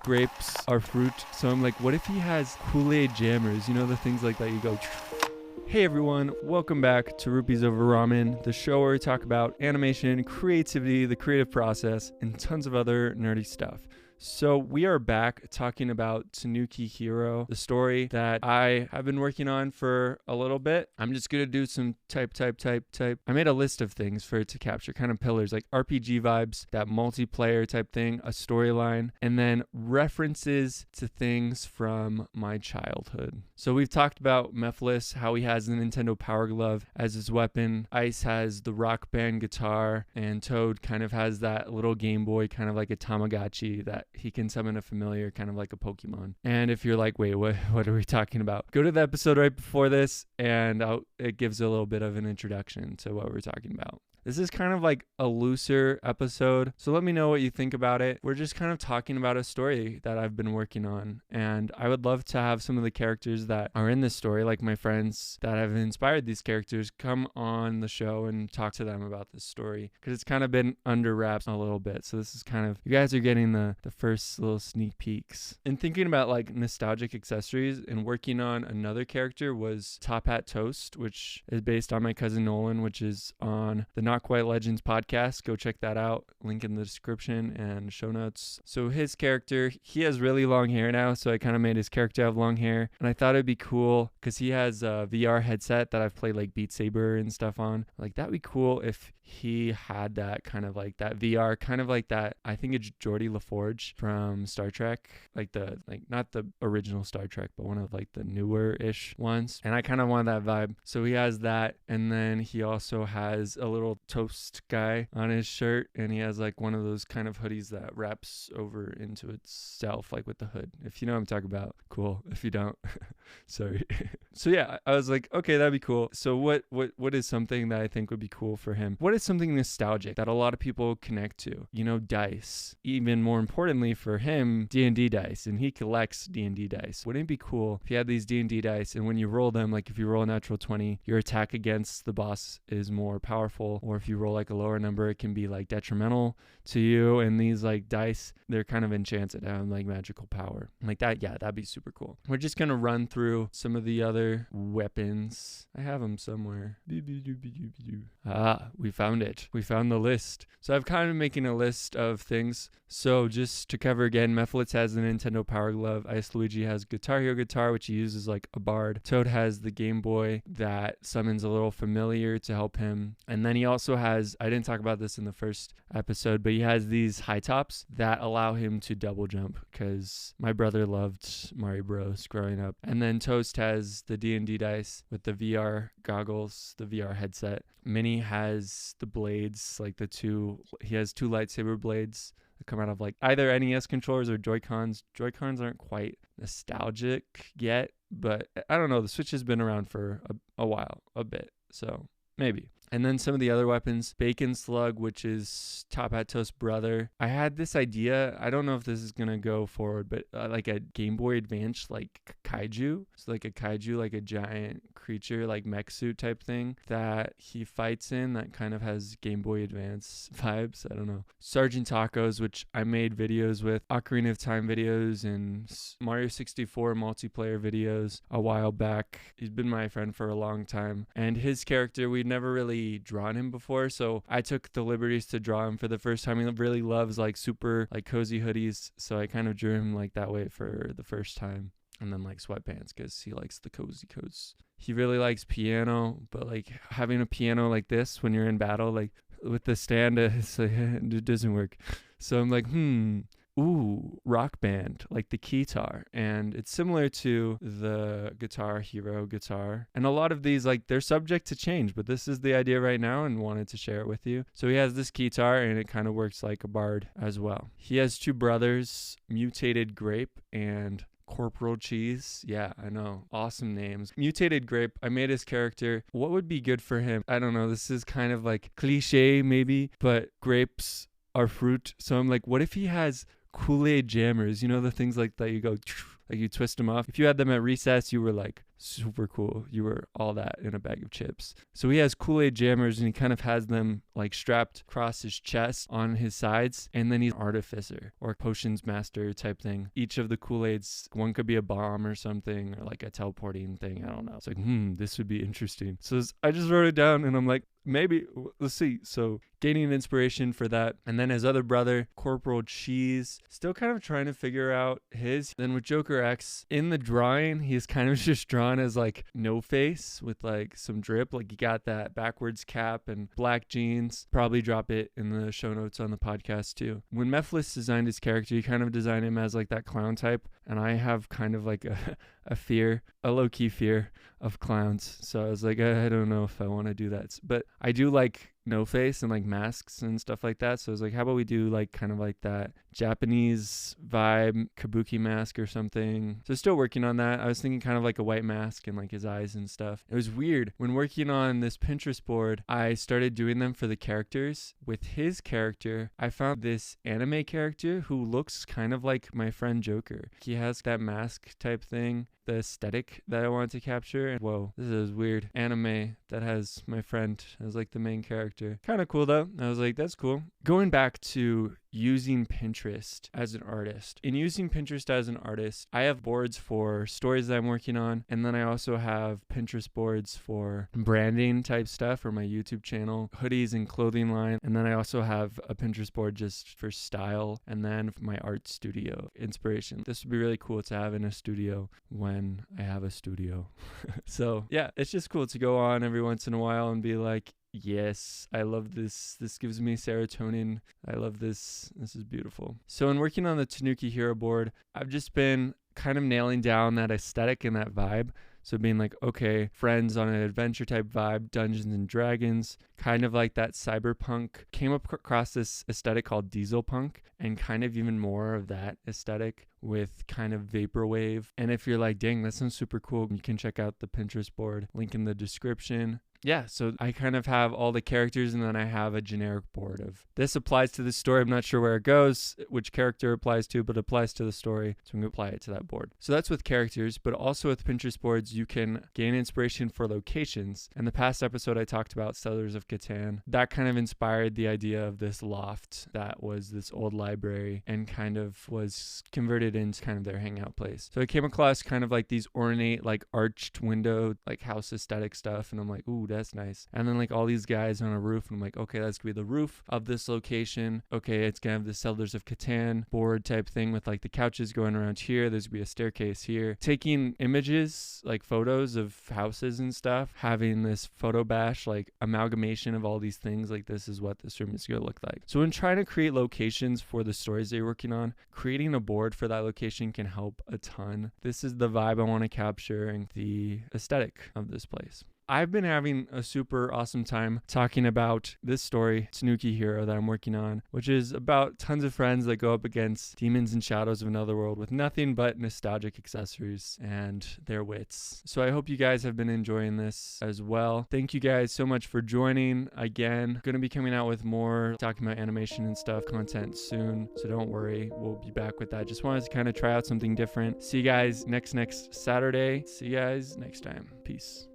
grapes are fruit. So I'm like, what if he has Kool-Aid jammers? You know, the things like that you go... Hey everyone, welcome back to Rupees Over Ramen, the show where we talk about animation, creativity, the creative process, and tons of other nerdy stuff. So we are back talking about Tanuki Hero, the story that I have been working on for a little bit. I'm just going to do some type. I made a list of things for it to capture, kind of pillars, like RPG vibes, that multiplayer type thing, a storyline, and then references to things from my childhood. So we've talked about Mephiles, how he has the Nintendo Power Glove as his weapon. Ice has the Rock Band guitar, and Toad kind of has that little Game Boy, kind of like a Tamagotchi that he can summon a familiar, kind of like a Pokemon. And if you're like, wait, what are we talking about? Go to the episode right before this, and it gives a little bit of an introduction to what we're talking about. This is kind of like a looser episode, so let me know what you think about it. We're just kind of talking about a story that I've been working on, and I would love to have some of the characters that are in this story, like my friends that have inspired these characters, come on the show and talk to them about this story, because it's kind of been under wraps a little bit. So this is kind of, you guys are getting the first little sneak peeks. And thinking about like nostalgic accessories and working on another character was Top Hat Toast, which is based on my cousin Nolan, which is on the Not Quite Legends podcast. Go check that out. Link in the description and show notes. So his character, he has really long hair now, so I kind of made his character have long hair. And I thought it'd be cool because he has a VR headset that I've played like Beat Saber and stuff on. Like, that'd be cool if he had that kind of like that VR, kind of like that. I think it's Geordi LaForge from Star Trek, like not the original Star Trek, but one of like the newer-ish ones. And I kind of want that vibe. So he has that, and then he also has a little toast guy on his shirt, and he has like one of those kind of hoodies that wraps over into itself, like with the hood. If you know what I'm talking about, cool. If you don't, sorry. So yeah, I was like, okay, that'd be cool. So what is something that I think would be cool for him? What is something nostalgic that a lot of people connect to? You know, dice. Even more importantly for him, D&D dice, and he collects D&D dice. Wouldn't it be cool if you had these D&D dice, and when you roll them, like if you roll a natural 20, your attack against the boss is more powerful, or if you roll like a lower number, it can be like detrimental to you. And these like dice, they're kind of enchanted to have like magical power like that. Yeah, that'd be super cool. We're just gonna run through some of the other weapons. I have them somewhere. We found it. We found the list. So I've kind of making a list of things. So just to cover again, Mephiles has the Nintendo Power Glove. Ice Luigi has Guitar Hero guitar, which he uses like a bard. Toad has the Game Boy that summons a little familiar to help him. And then he also has, I didn't talk about this in the first episode, but he has these high tops that allow him to double jump, because my brother loved Mario Bros growing up. And then Toast has the D&D dice with the VR goggles, the VR headset. Minnie has the blades, like he has two lightsaber blades that come out of like either NES controllers or Joy-Cons. Joy-Cons aren't quite nostalgic yet, but I don't know. The Switch has been around for a while, a bit, so maybe. And then some of the other weapons, Bacon Slug, which is Top Hat Toast's brother. I had this idea, I don't know if this is going to go forward, but like a Game Boy Advance, like kaiju. So like a kaiju, like a giant creature, like mech suit type thing that he fights in that kind of has Game Boy Advance vibes. I don't know. Sergeant Tacos, which I made videos with, Ocarina of Time videos and Mario 64 multiplayer videos a while back. He's been my friend for a long time. And his character, we'd never really drawn him before, so I took the liberties to draw him for the first time. He really loves like super like cozy hoodies, so I kind of drew him like that way for the first time. And then like sweatpants, because he likes the cozy coats. He really likes piano, but like having a piano like this when you're in battle, like with the stand, it doesn't work. So I'm like, Rock Band, like the keytar. And it's similar to the Guitar Hero guitar. And a lot of these, like, they're subject to change, but this is the idea right now and wanted to share it with you. So he has this keytar, and it kind of works like a bard as well. He has two brothers, Mutated Grape and Corporal Cheese. Yeah, I know. Awesome names. Mutated Grape, I made his character. What would be good for him? I don't know. This is kind of like cliche maybe, but grapes are fruit. So I'm like, what if he has Kool-Aid jammers? You know, the things like that you go, like you twist them off. If you had them at recess, you were like super cool. You were all that in a bag of chips. So he has Kool-Aid jammers, and he kind of has them like strapped across his chest on his sides, and then he's an artificer or potions master type thing. Each of the Kool-Aids, one could be a bomb or something, or like a teleporting thing. I don't know. It's like, this would be interesting. So I just wrote it down, and I'm like, maybe, let's see. So gaining inspiration for that. And then his other brother, Corporal Cheese, still kind of trying to figure out his. Then with Joker X, in the drawing, he's kind of just drawn as like no face with like some drip. Like he got that backwards cap and black jeans. Probably drop it in the show notes on the podcast too. When Mephiles designed his character, he kind of designed him as like that clown type. And I have kind of like a low-key fear of clowns. So I was like, I don't know if I want to do that. But I do like no face and like masks and stuff like that. So I was like, how about we do like kind of like that Japanese vibe kabuki mask or something. So still working on that. I was thinking kind of like a white mask and like his eyes and stuff. It was weird. When working on this Pinterest board, I started doing them for the characters. With his character, I found this anime character who looks kind of like my friend Joker. He has that mask type thing, the aesthetic that I wanted to capture. And whoa, this is weird. Anime that has my friend as like the main character. Kind of cool though. I was like, that's cool. Going back to using Pinterest as an artist. In using Pinterest as an artist, I have boards for stories that I'm working on, and then I also have Pinterest boards for branding type stuff for my YouTube channel, hoodies and clothing line, and then I also have a Pinterest board just for style, and then for my art studio inspiration. This would be really cool to have in a studio when I have a studio. So yeah, it's just cool to go on every once in a while and be like, yes, I love this. This gives me serotonin. I love this. This is beautiful. So in working on the Tanuki Hero board, I've just been kind of nailing down that aesthetic and that vibe. So being like, okay, friends on an adventure type vibe, Dungeons and Dragons, kind of like that cyberpunk. Came up across this aesthetic called diesel punk, and kind of even more of that aesthetic with kind of vaporwave. And if you're like, dang, that sounds super cool, you can check out the Pinterest board, link in the description. Yeah, so I kind of have all the characters, and then I have a generic board of this applies to this story. I'm not sure where it goes, which character applies to, but it applies to the story. So I'm going to apply it to that board. So that's with characters, but also with Pinterest boards, you can gain inspiration for locations. In the past episode, I talked about Settlers of Catan. That kind of inspired the idea of this loft that was this old library and kind of was converted into kind of their hangout place. So I came across kind of like these ornate, like arched window, like house aesthetic stuff. And I'm like, ooh, that's nice. And then like all these guys on a roof, and I'm like, okay, that's gonna be the roof of this location. Okay, it's gonna have the Settlers of Catan board type thing with like the couches going around here. There's gonna be a staircase here. Taking images, like photos of houses and stuff, having this photo bash, like amalgamation of all these things, like this is what this room is gonna look like. So when trying to create locations for the stories that you're working on, creating a board for that location can help a ton. This is the vibe I want to capture and the aesthetic of this place. I've been having a super awesome time talking about this story, Tanuki Hero, that I'm working on, which is about tons of friends that go up against demons and shadows of another world with nothing but nostalgic accessories and their wits. So I hope you guys have been enjoying this as well. Thank you guys so much for joining. Again, going to be coming out with more talking about animation and stuff content soon, so don't worry, we'll be back with that. Just wanted to kind of try out something different. See you guys next Saturday. See you guys next time. Peace.